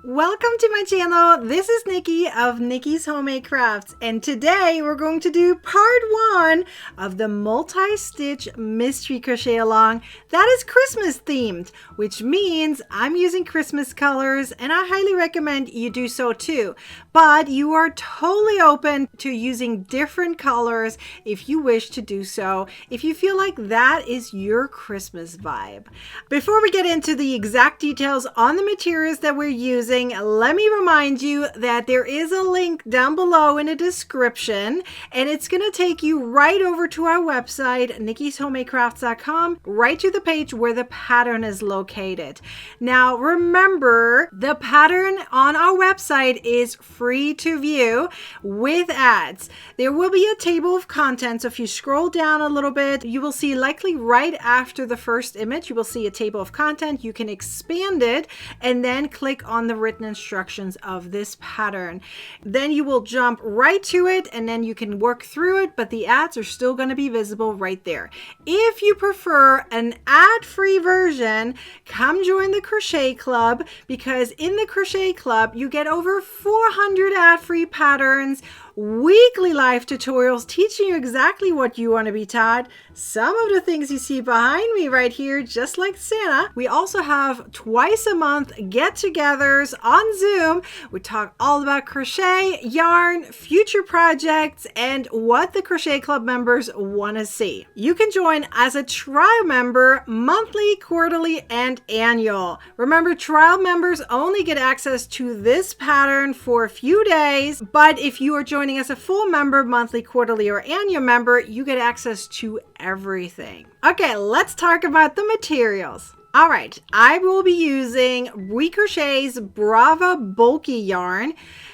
Welcome to my channel. This is Nikki of Nikki's Homemade Crafts, and today we're going to do part 1 of the Multi-Stitch Mystery Crochet Along that is Christmas themed, which means I'm using Christmas colors, and I highly recommend you do so too. But you are totally open to using different colors if you wish to do so, if you feel like that is your Christmas vibe. Before we get into the exact details on the materials that we're using, let me remind you that there is a link down below in the description, and it's going to take you right over to our website, nikkishomemade.crafts.com, right to the page where the pattern is located. Now remember, the pattern on our website is free to view with ads. There will be a table of contents. So if you scroll down a little bit, you will see likely right after the first image, you will see a table of content. You can expand it and then click on the written instructions of this pattern. Then you will jump right to it and then you can work through it, but the ads are still going to be visible right there. If you prefer an ad-free version, come join the Crochet Club, because in the Crochet Club you get over 400 ad-free patterns, weekly live tutorials teaching you exactly what you want to be taught. Some of the things you see behind me right here, just like Santa. We also have twice a month get-togethers on Zoom. We talk all about crochet, yarn, future projects, and what the Crochet Club members want to see. You can join as a trial member monthly, quarterly, and annual. Remember, trial members only get access to this pattern for a few days, but if you are joining as a full member, monthly, quarterly, or annual member, you get access to everything. Okay, let's talk about the materials. All right, I will be using Recrochet's Brava bulky yarn.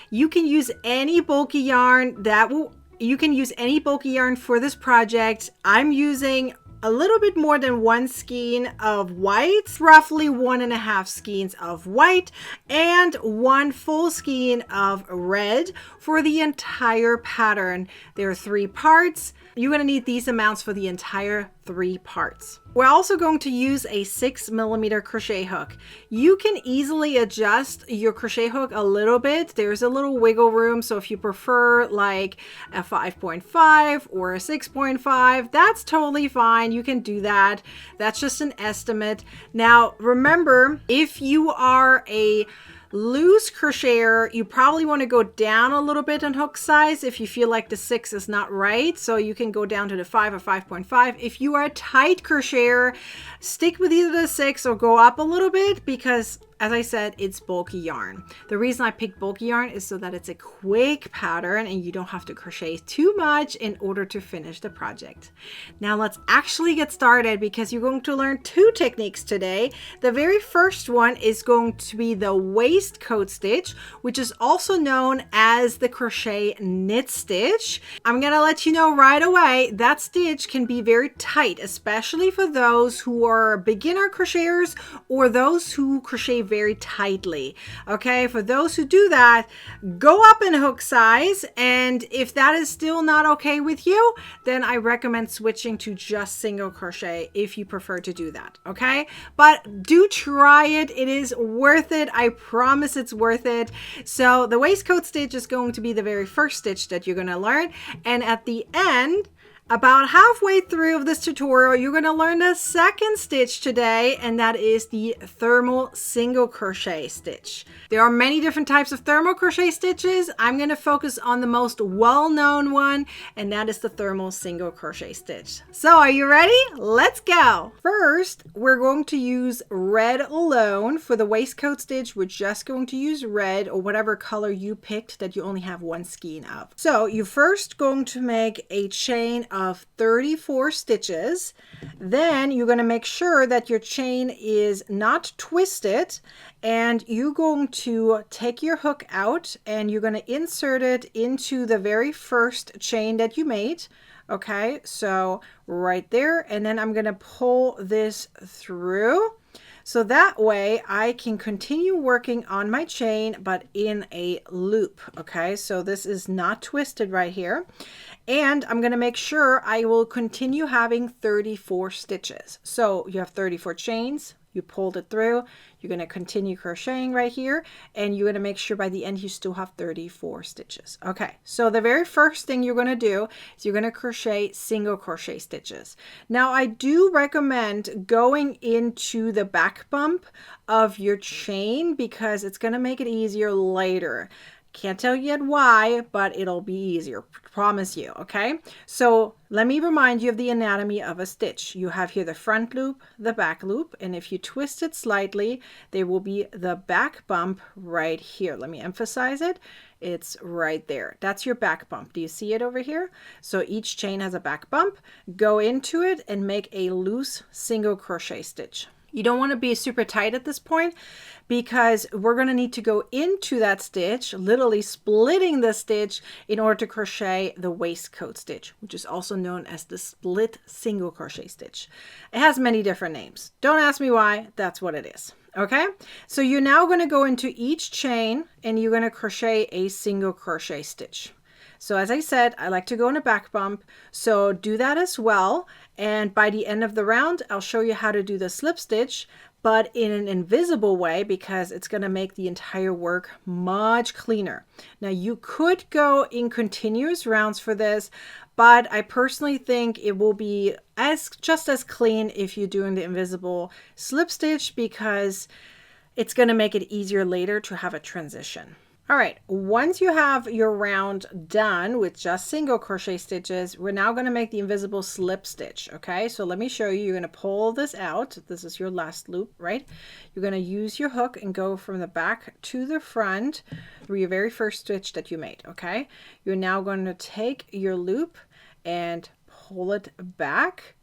You can use any bulky yarn for this project. I'm using a little bit more than 1 skein of white, roughly 1.5 skeins of white, and 1 full skein of red for the entire pattern. There are 3 parts. You're going to need these amounts for the entire 3 parts. We're also going to use a 6mm crochet hook. You can easily adjust your crochet hook a little bit. There's a little wiggle room, so if you prefer like a 5.5 or a 6.5, that's totally fine. You can do that. That's just an estimate. Now remember, if you are a loose crocheter, you probably want to go down a little bit in hook size if you feel like the 6 is not right. So you can go down to the 5 or 5.5. If you are a tight crocheter, stick with either the 6 or go up a little bit, because as I said, it's bulky yarn. The reason I picked bulky yarn is so that it's a quick pattern and you don't have to crochet too much in order to finish the project. Now let's actually get started, because you're going to learn 2 techniques today. The very first one is going to be the waistcoat stitch, which is also known as the crochet knit stitch. I'm gonna let you know right away that stitch can be very tight, especially for those who are beginner crocheters or those who crochet very tightly. Okay, for those who do that, go up in hook size, and if that is still not okay with you, then I recommend switching to just single crochet if you prefer to do that. Okay, but do try it. It is worth it. I promise it's worth it. So the waistcoat stitch is going to be the very first stitch that you're going to learn, and at the end, about halfway through this tutorial, you're going to learn the second stitch today, and that is the thermal single crochet stitch. There are many different types of thermal crochet stitches. I'm going to focus on the most well-known one, and that is the thermal single crochet stitch. So are you ready? Let's go. First, we're going to use red alone. For the waistcoat stitch, we're just going to use red, or whatever color you picked that you only have 1 skein of. So you're first going to make a chain of 34 stitches. Then you're going to make sure that your chain is not twisted, and you're going to take your hook out and you're going to insert it into the very first chain that you made. Okay, so right there, and then I'm going to pull this through. So that way I can continue working on my chain, but in a loop. Okay, so this is not twisted right here. And I'm going to make sure I will continue having 34 stitches. So you have 34 chains, you pulled it through, you're going to continue crocheting right here, and you're going to make sure by the end you still have 34 stitches. Okay, so the very first thing you're going to do is you're going to crochet single crochet stitches. Now I do recommend going into the back bump of your chain because it's going to make it easier later. Can't tell you yet why, but it'll be easier, promise you. Okay, so let me remind you of the anatomy of a stitch. You have here the front loop, the back loop, and if you twist it slightly, there will be the back bump right here. Let me emphasize it. It's right there. That's your back bump. Do you see it over here? So each chain has a back bump. Go into it and make a loose single crochet stitch. You don't want to be super tight at this point because we're going to need to go into that stitch, literally splitting the stitch in order to crochet the waistcoat stitch, which is also known as the split single crochet stitch. It has many different names. Don't ask me why, that's what it is. Okay, so you're now going to go into each chain and you're going to crochet a single crochet stitch. So as I said, I like to go in a back bump, so do that as well. And by the end of the round, I'll show you how to do the slip stitch, but in an invisible way because it's going to make the entire work much cleaner. Now you could go in continuous rounds for this, but I personally think it will be just as clean if you're doing the invisible slip stitch because it's going to make it easier later to have a transition. All right, once you have your round done with just single crochet stitches, we're now going to make the invisible slip stitch. Okay, so let me show you. You're going to pull this out. This is your last loop, right? You're going to use your hook and go from the back to the front through your very first stitch that you made. Okay, you're now going to take your loop and pull it back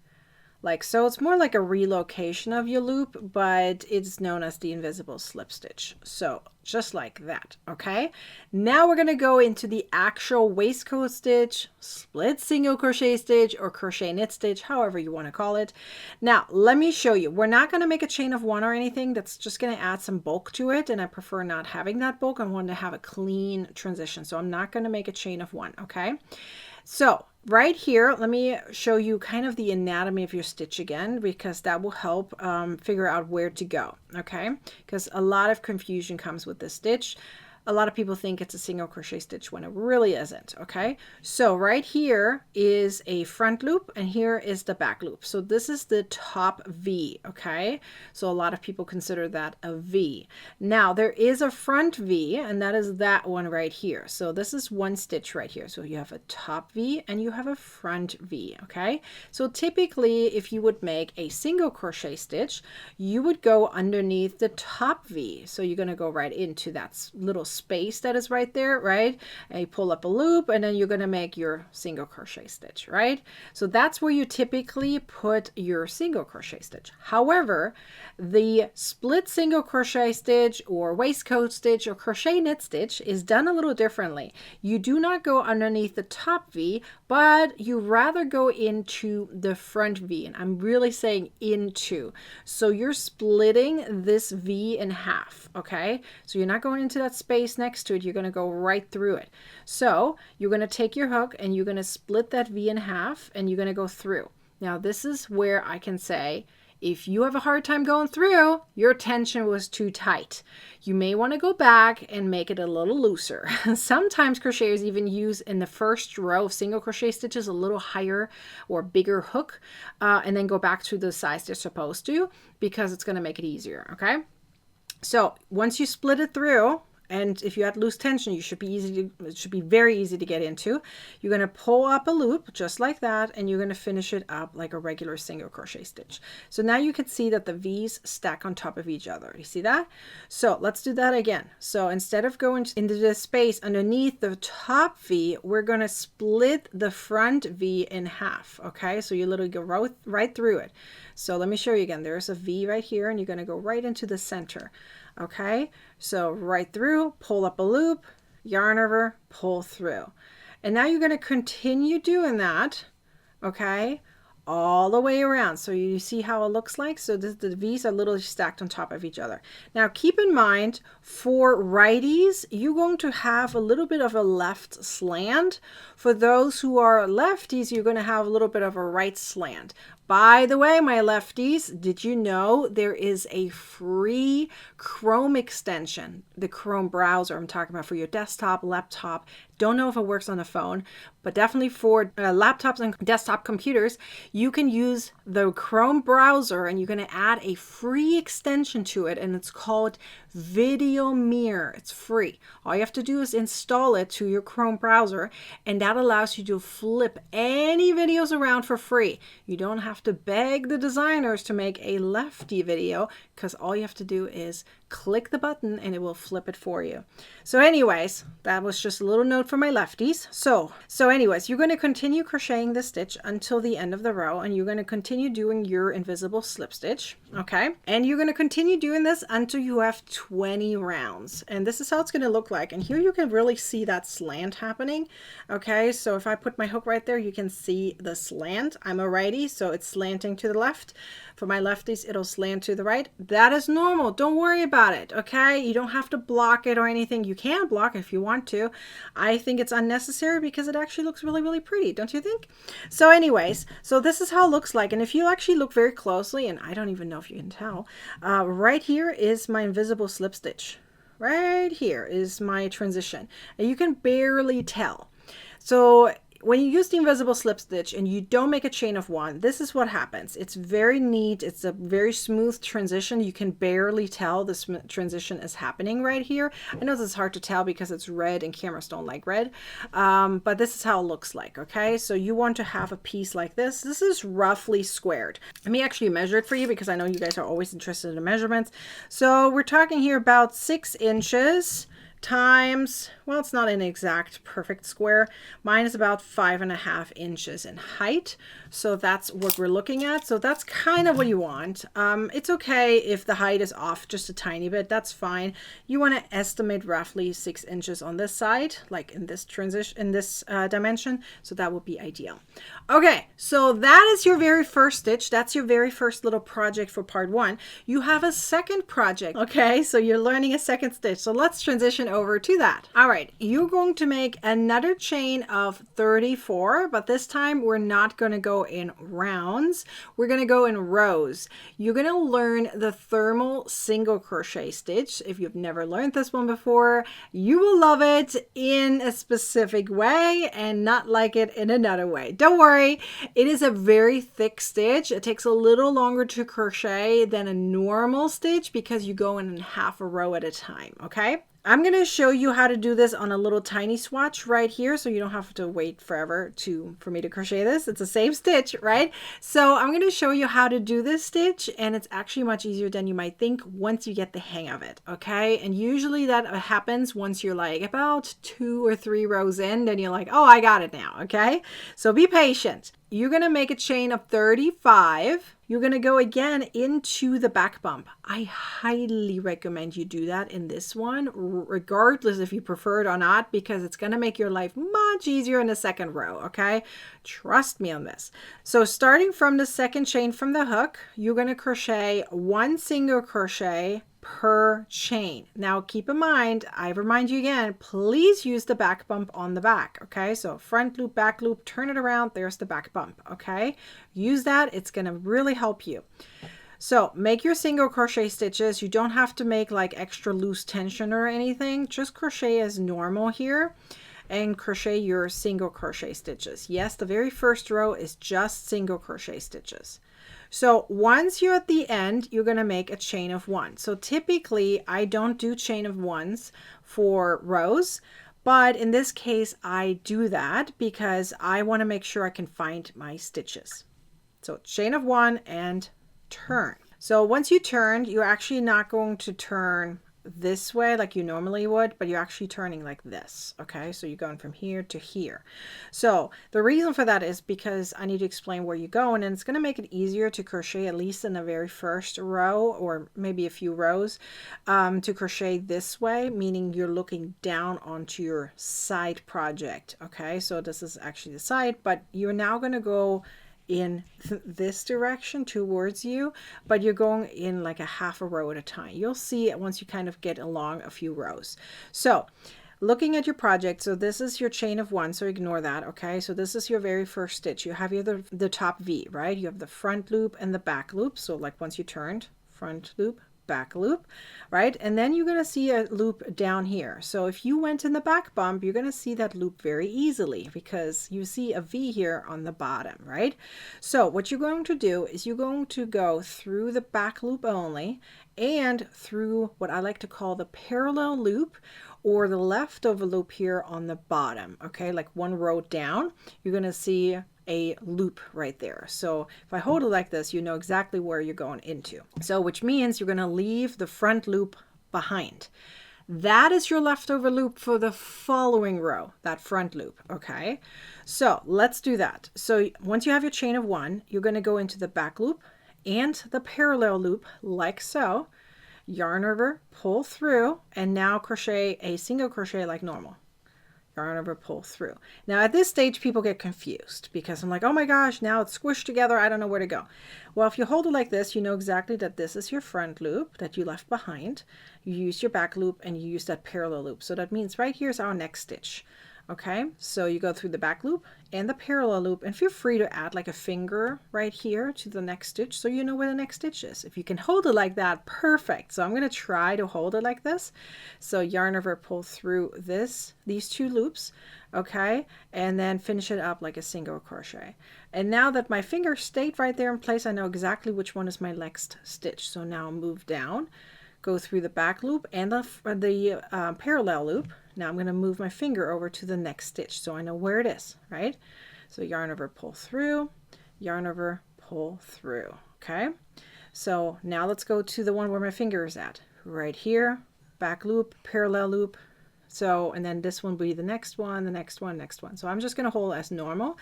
like so. It's more like a relocation of your loop, but it's known as the invisible slip stitch. So just like that. Okay, now we're going to go into the actual waistcoat stitch, split single crochet stitch, or crochet knit stitch, however you want to call it. Now let me show you. We're not going to make a chain of one or anything. That's just going to add some bulk to it, and I prefer not having that bulk. I want to have a clean transition, so I'm not going to make a chain of one. Okay, so right here, let me show you kind of the anatomy of your stitch again, because that will help figure out where to go, okay? Because a lot of confusion comes with this stitch. A lot of people think it's a single crochet stitch when it really isn't, okay? So right here is a front loop and here is the back loop. So this is the top V, okay? So a lot of people consider that a V. Now there is a front V, and that is that one right here. So this is one stitch right here. So you have a top V and you have a front V, okay? So typically if you would make a single crochet stitch, you would go underneath the top V. So you're gonna go right into that little space that is right there, right? And you pull up a loop and then you're going to make your single crochet stitch, right? So that's where you typically put your single crochet stitch. However, the split single crochet stitch or waistcoat stitch or crochet knit stitch is done a little differently. You do not go underneath the top V, but you rather go into the front V, and I'm really saying into. So you're splitting this V in half, okay? So you're not going into that space next to it, you're going to go right through it. So you're going to take your hook and you're going to split that V in half and you're going to go through. Now this is where I can say, if you have a hard time going through, your tension was too tight. You may want to go back and make it a little looser. Sometimes crocheters even use in the first row of single crochet stitches a little higher or bigger hook and then go back to the size they're supposed to, because it's going to make it easier, okay? So once you split it through, and if you had loose tension, it should be very easy to get into. You're going to pull up a loop just like that, and you're going to finish it up like a regular single crochet stitch. So now you can see that the V's stack on top of each other. You see that? So let's do that again. So instead of going into the space underneath the top V, we're going to split the front V in half. Okay, so you literally go right through it. So let me show you again. There's a V right here, and you're going to go right into the center. Okay, so right through, pull up a loop, yarn over, pull through. And now you're going to continue doing that, okay, all the way around. So you see how it looks like? So the V's are literally stacked on top of each other. Now keep in mind, for righties, you're going to have a little bit of a left slant. For those who are lefties, you're going to have a little bit of a right slant. By the way, my lefties, did you know there is a free Chrome extension, the Chrome browser I'm talking about, for your desktop, laptop. Don't know if it works on a phone, but definitely for laptops and desktop computers, you can use the Chrome browser and you're going to add a free extension to it, and it's called Video Mirror. It's free. All you have to do is install it to your Chrome browser, and that allows you to flip any videos around for free. You don't have to beg the designers to make a lefty video, because all you have to do is click the button and it will flip it for you. So anyways, that was just a little note for my lefties. So anyways, you're going to continue crocheting this stitch until the end of the row, and you're going to continue doing your invisible slip stitch. Okay, and you're going to continue doing this until you have 20 rounds, and this is how it's going to look like. And here you can really see that slant happening. Okay, so if I put my hook right there, you can see the slant. I'm a righty, so it's slanting to the left. For my lefties, it'll slant to the right. That is normal. Don't worry about it, okay? You don't have to block it or anything. You can block it if you want to. I think it's unnecessary because it actually looks really, really pretty, don't you think? So anyways, so this is how it looks like. And if you actually look very closely, and I don't even know if you can tell, right here is my invisible slip stitch. Right here is my transition. And you can barely tell. So when you use the invisible slip stitch and you don't make a chain of one, this is what happens. It's very neat. It's a very smooth transition. You can barely tell this transition is happening right here. I know this is hard to tell because it's red and cameras don't like red, but this is how it looks like. Okay, so you want to have a piece like this. This is roughly squared. Let me actually measure it for you because I know you guys are always interested in the measurements. So we're talking here about 6 inches times, well, it's not an exact perfect square. Mine is about 5.5 inches in height. So that's what we're looking at. So that's kind of what you want. It's okay if the height is off just a tiny bit. That's fine. You want to estimate roughly 6 inches on this side, like in this transition, in this dimension. So that would be ideal. Okay, so that is your very first stitch. That's your very first little project for part 1. You have a second project. Okay, so you're learning a second stitch. So let's transition over to that. All right, you're going to make another chain of 34, but this time we're not going to go in rounds. We're going to go in rows. You're going to learn the thermal single crochet stitch. If you've never learned this one before, you will love it in a specific way and not like it in another way. Don't worry, it is a very thick stitch. It takes a little longer to crochet than a normal stitch because you go in half a row at a time, okay? I'm going to show you how to do this on a little tiny swatch right here, so you don't have to wait forever for me to crochet this. It's the same stitch, right? So I'm going to show you how to do this stitch, and it's actually much easier than you might think once you get the hang of it, okay? And usually that happens once you're like about 2 or 3 rows in, then you're like, oh, I got it now, okay? So be patient. You're going to make a chain of 35. You're going to go again into the back bump. I highly recommend you do that in this one, regardless if you prefer it or not, because it's going to make your life much easier in the second row, okay? Trust me on this. So starting from the second chain from the hook, you're going to crochet 1 single crochet per chain. Now keep in mind, I remind you again, please use the back bump on the back, okay? So front loop, back loop, turn it around, there's the back bump, okay? Use that, it's gonna really help you. So make your single crochet stitches. You don't have to make like extra loose tension or anything, just crochet as normal here and crochet your single crochet stitches. Yes, the very first row is just single crochet stitches. So once you're at the end, you're going to make a chain of 1. So typically I don't do chain of 1s for rows, but in this case I do that because I want to make sure I can find my stitches. So chain of 1 and turn. So once you turn, you're actually not going to turn this way like you normally would, but you're actually turning like this, okay? So you're going from here to here. So the reason for that is because I need to explain where you're going, and it's going to make it easier to crochet, at least in the very first row or maybe a few rows, to crochet this way, meaning you're looking down onto your side project, okay? So this is actually the side, but you're now going to go in this direction towards you, but you're going in like a half a row at a time. You'll see it once you kind of get along a few rows. So looking at your project, so this is your chain of 1, so ignore that, okay? So this is your very first stitch. You have here the top V, right? You have the front loop and the back loop. So like once you turned, front loop, back loop, right? And then you're going to see a loop down here. So if you went in the back bump, you're going to see that loop very easily because you see a V here on the bottom, right? So what you're going to do is you're going to go through the back loop only and through what I like to call the parallel loop or the leftover loop here on the bottom, okay? Like one row down, you're going to see a loop right there. So if I hold it like this, you know exactly where you're going into. So which means you're going to leave the front loop behind. That is your leftover loop for the following row, that front loop, okay? So let's do that. So once you have your chain of 1, you're going to go into the back loop and the parallel loop like so, yarn over, pull through, and now crochet a single crochet like normal. Yarn over, pull through. Now at this stage people get confused because I'm like, oh my gosh, now it's squished together, I don't know where to go. Well, if you hold it like this, you know exactly that this is your front loop that you left behind. You use your back loop and you use that parallel loop. So that means right here's our next stitch. Okay, so you go through the back loop and the parallel loop, and feel free to add like a finger right here to the next stitch so you know where the next stitch is. If you can hold it like that, perfect. So I'm going to try to hold it like this. So yarn over, pull through these 2 loops, okay, and then finish it up like a single crochet. And now that my finger stayed right there in place, I know exactly which one is my next stitch. So now move down, go through the back loop and the parallel loop. Now I'm going to move my finger over to the next stitch so I know where it is, right? So yarn over, pull through, yarn over, pull through, okay? So now let's go to the one where my finger is at, right here, back loop, parallel loop. So, and then this one will be the next one, the next one, next one. So I'm just going to hold as normal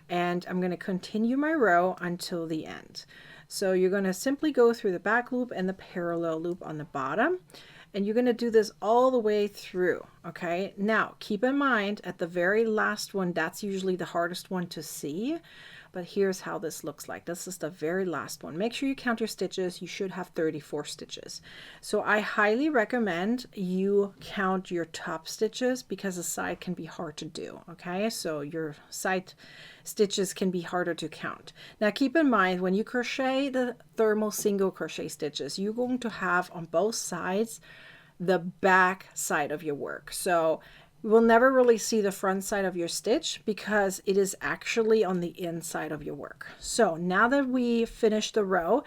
and I'm going to continue my row until the end. So you're going to simply go through the back loop and the parallel loop on the bottom. And you're going to do this all the way through, okay? Now, keep in mind, at the very last one, that's usually the hardest one to see. But here's how this looks like. This is the very last one. Make sure you count your stitches. You should have 34 stitches. So I highly recommend you count your top stitches because the side can be hard to do, okay? So your side stitches can be harder to count. Now keep in mind, when you crochet the thermal single crochet stitches, you're going to have on both sides the back side of your work. So you will never really see the front side of your stitch because it is actually on the inside of your work. So now that we finished the row,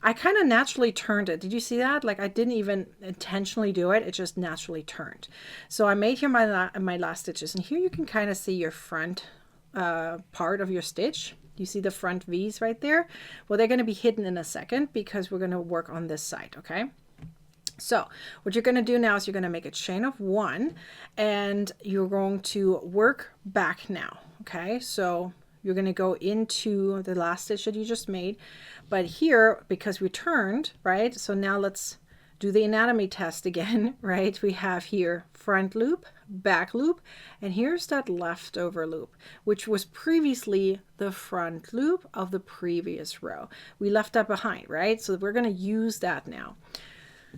I kind of naturally turned it. Did you see that? Like I didn't even intentionally do it. It just naturally turned. So I made here my last stitches, and here you can kind of see your front part of your stitch. You see the front V's right there? Well, they're going to be hidden in a second because we're going to work on this side, okay? So what you're going to do now is you're going to make a chain of 1 and you're going to work back now, okay? So you're going to go into the last stitch that you just made, but here, because we turned, right? So now let's do the anatomy test again, right? We have here front loop, back loop, and here's that leftover loop, which was previously the front loop of the previous row. We left that behind, right? So we're going to use that now.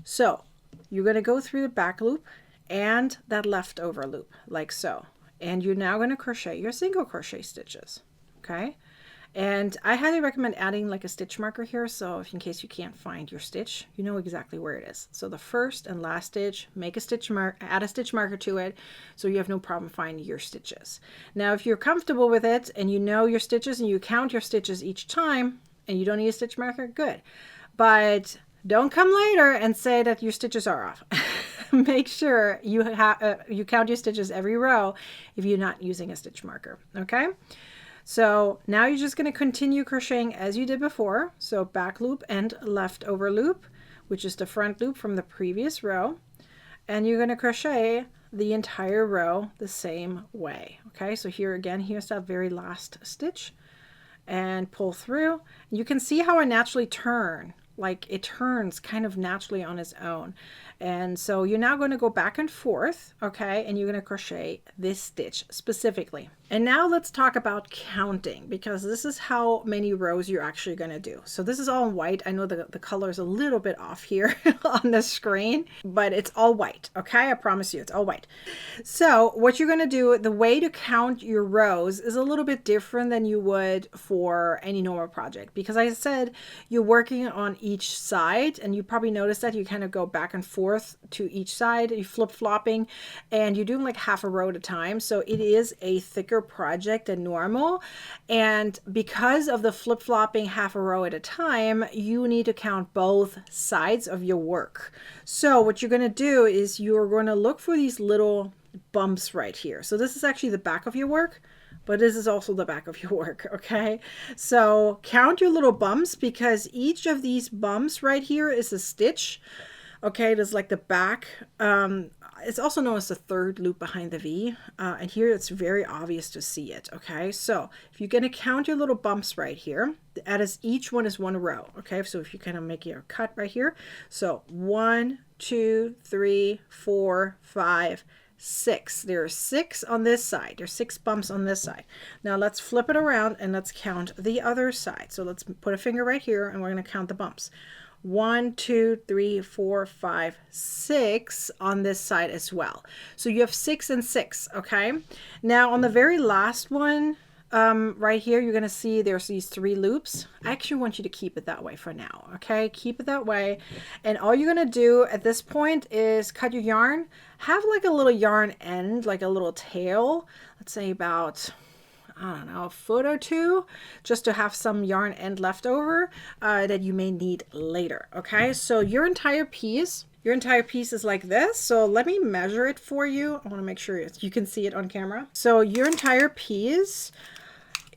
So you're going to go through the back loop and that leftover loop like so, and you're now going to crochet your single crochet stitches, okay? And I highly recommend adding like a stitch marker here, so if in case you can't find your stitch, you know exactly where it is. So the first and last stitch, make a stitch mark, add a stitch marker to it so you have no problem finding your stitches. Now if you're comfortable with it and you know your stitches and you count your stitches each time and you don't need a stitch marker, good. But don't come later and say that your stitches are off. Make sure you count your stitches every row if you're not using a stitch marker, okay? So now you're just going to continue crocheting as you did before. So back loop and leftover loop, which is the front loop from the previous row. And you're going to crochet the entire row the same way, okay? So here again, here's that very last stitch and pull through. You can see how I naturally turn. Like it turns kind of naturally on its own. And so you're now going to go back and forth, okay, and you're going to crochet this stitch specifically. And now let's talk about counting, because this is how many rows you're actually going to do. So this is all white. I know the color is a little bit off here on the screen, but it's all white, okay? I promise you it's all white. So what you're going to do, the way to count your rows is a little bit different than you would for any normal project, because I said you're working on each side, and you probably noticed that you kind of go back and forth to each side, you flip-flopping, and you're doing like half a row at a time. So it is a thicker project than normal, and because of the flip-flopping half a row at a time, you need to count both sides of your work. So what you're going to do is you're going to look for these little bumps right here. So this is actually the back of your work, but this is also the back of your work, okay? So count your little bumps, because each of these bumps right here is a stitch. Okay, it is like the back. It's also known as the third loop behind the V. And here it's very obvious to see it. Okay, so if you're going to count your little bumps right here, that is, each one is one row. Okay, so if you kind of make your cut right here. So 1, 2, 3, 4, 5, 6. There are 6 on this side. There's 6 bumps on this side. Now let's flip it around and let's count the other side. So let's put a finger right here and we're going to count the bumps. 1, 2, 3, 4, 5, 6 on this side as well. So you have 6 and 6, okay? Now on the very last one, right here, you're going to see there's these 3 loops. I actually want you to keep it that way for now, okay? Keep it that way. And all you're going to do at this point is cut your yarn. Have like a little yarn end, like a little tail, let's say about, I don't know, a foot or 2, just to have some yarn end left over that you may need later. Okay, so your entire piece is like this. So let me measure it for you. I want to make sure you can see it on camera. So your entire piece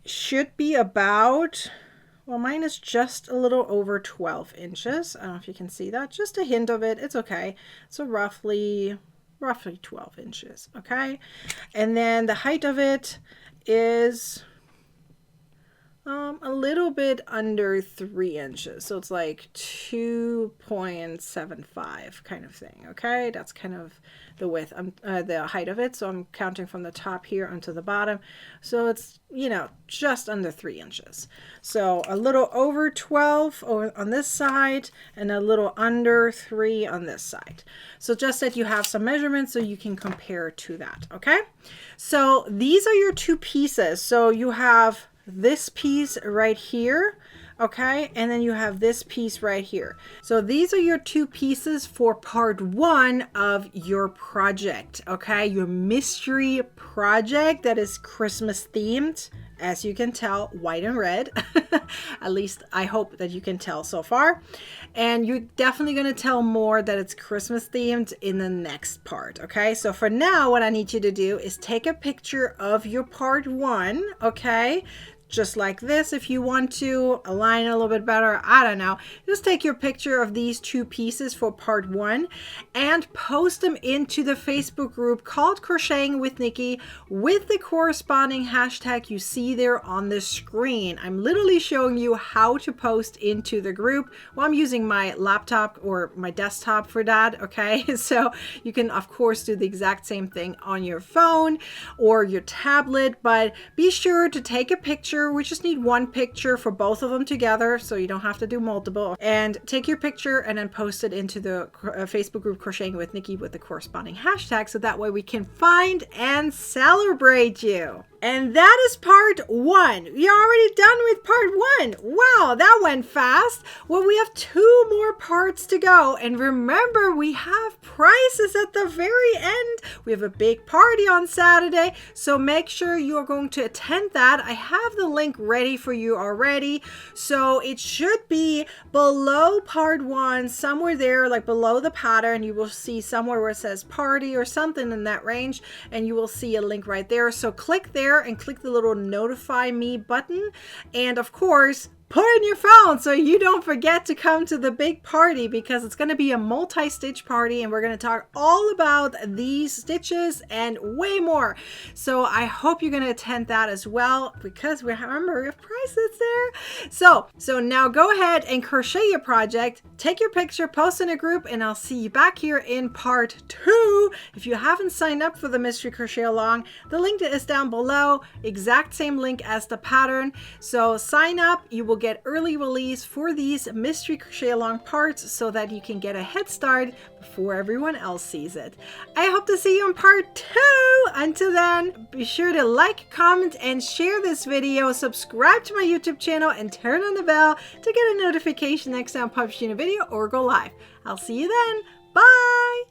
should be about, well, mine is just a little over 12 inches. I don't know if you can see that, just a hint of it. It's okay. So roughly 12 inches. Okay, and then the height of it is a little bit under 3 inches. So it's like 2.75 kind of thing. Okay, that's kind of the width, the height of it. So I'm counting from the top here onto the bottom. So it's, you know, just under 3 inches. So a little over 12 on this side and a little under 3 on this side. So just that you have some measurements so you can compare to that. Okay, so these are your 2 pieces. So you have this piece right here, okay, and then you have this piece right here. So these are your 2 pieces for part 1 of your project, okay, your mystery project that is Christmas themed. As you can tell, white and red. At least I hope that you can tell so far. And you're definitely going to tell more that it's Christmas themed in the next part. Okay, so for now, what I need you to do is take a picture of your part 1. Okay, just like this. If you want to align a little bit better, I don't know, just take your picture of these 2 pieces for part 1 and post them into the Facebook group called Crocheting with Nikki with the corresponding hashtag you see there on the screen. I'm literally showing you how to post into the group. Well, I'm using my laptop or my desktop for that. Okay, so you can of course do the exact same thing on your phone or your tablet, but be sure to take a picture. We just need 1 picture for both of them together, so you don't have to do multiple. And take your picture and then post it into the Facebook group Crocheting with Nikki with the corresponding hashtag, so that way we can find and celebrate you. And that is part 1. You're already done with part 1. Wow, that went fast. Well, we have 2 more parts to go. And remember, we have prizes at the very end. We have a big party on Saturday, so make sure you are going to attend that. I have the link ready for you already. So it should be below part 1, somewhere there, like below the pattern. You will see somewhere where it says party or something in that range, and you will see a link right there. So click there and click the little notify me button, and of course put in your phone so you don't forget to come to the big party, because it's going to be a multi-stitch party and we're going to talk all about these stitches and way more. So I hope you're going to attend that as well, because we have prizes there. So now go ahead and crochet your project, take your picture, post in a group, and I'll see you back here in part 2. If you haven't signed up for the Mystery Crochet Along, the link is down below, exact same link as the pattern. So sign up, you will get early release for these Mystery Crochet Along parts so that you can get a head start before everyone else sees it. I hope to see you in part 2. Until then, be sure to like, comment, and share this video, subscribe to my YouTube channel, and turn on the bell to get a notification next time I publish a video or go live. I'll see you then. Bye!